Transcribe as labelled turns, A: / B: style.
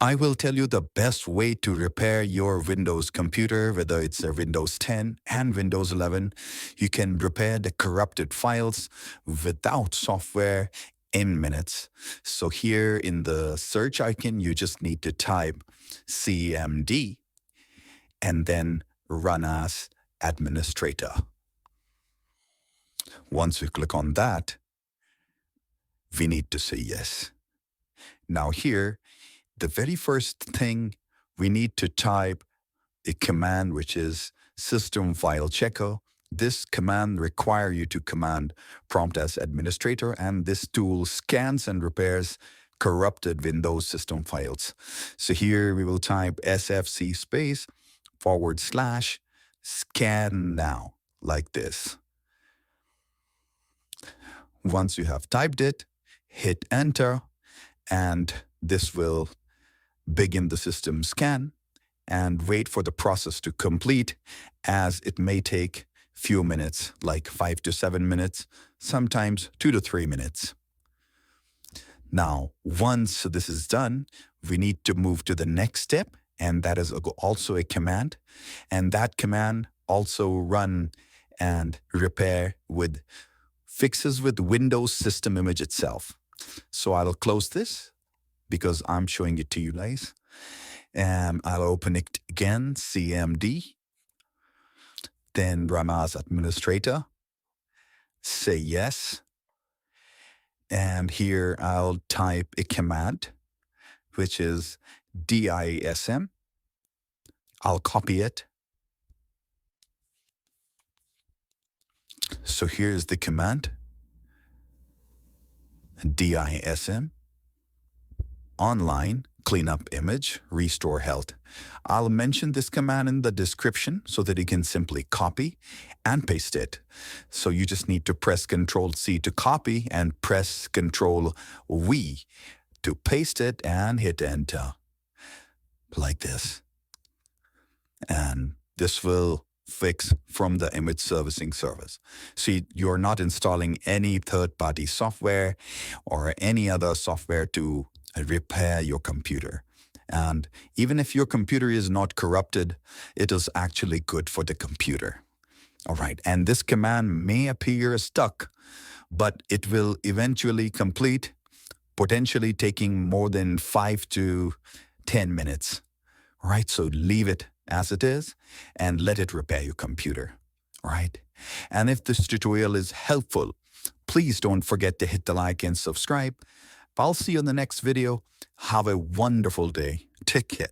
A: I will tell you the best way to repair your Windows computer, whether it's a Windows 10 and Windows 11. You can repair the corrupted files without software in minutes. So here in the search icon, you just need to type CMD and then run as administrator. Once we click on that, we need to say yes. Now here, the very first thing we need to type a command which is system file checker. This command requires you to command prompt as administrator, and this tool scans and repairs corrupted Windows system files. So here we will type SFC space / scan now, like this. Once you have typed it, hit enter, and this will begin the system scan and wait for the process to complete, as it may take few minutes, like 5 to 7 minutes, sometimes 2 to 3 minutes. Now, once this is done, we need to move to the next step, and that is also a command. And that command also run and repair with fixes with Windows system image itself. So I'll close this because I'm showing it to you guys. And I'll open it again, CMD, then run as administrator, say yes. And here I'll type a command, which is DISM. I'll copy it. So here's the command, DISM, online, cleanup image, restore health. I'll mention this command in the description so that you can simply copy and paste it. So you just need to press Ctrl+C to copy and press Ctrl+V to paste it and hit enter, like this. And this will fix from the image servicing service. See, you're not installing any third-party software or any other software to repair your computer. And even if your computer is not corrupted, it is actually good for the computer. All right, and this command may appear stuck, but it will eventually complete, potentially taking more than 5 to 10 minutes. All right, so leave it as it is and let it repair your computer. All right, and if this tutorial is helpful, please don't forget to hit the like and subscribe. I'll see you in the next video. Have a wonderful day. Take care.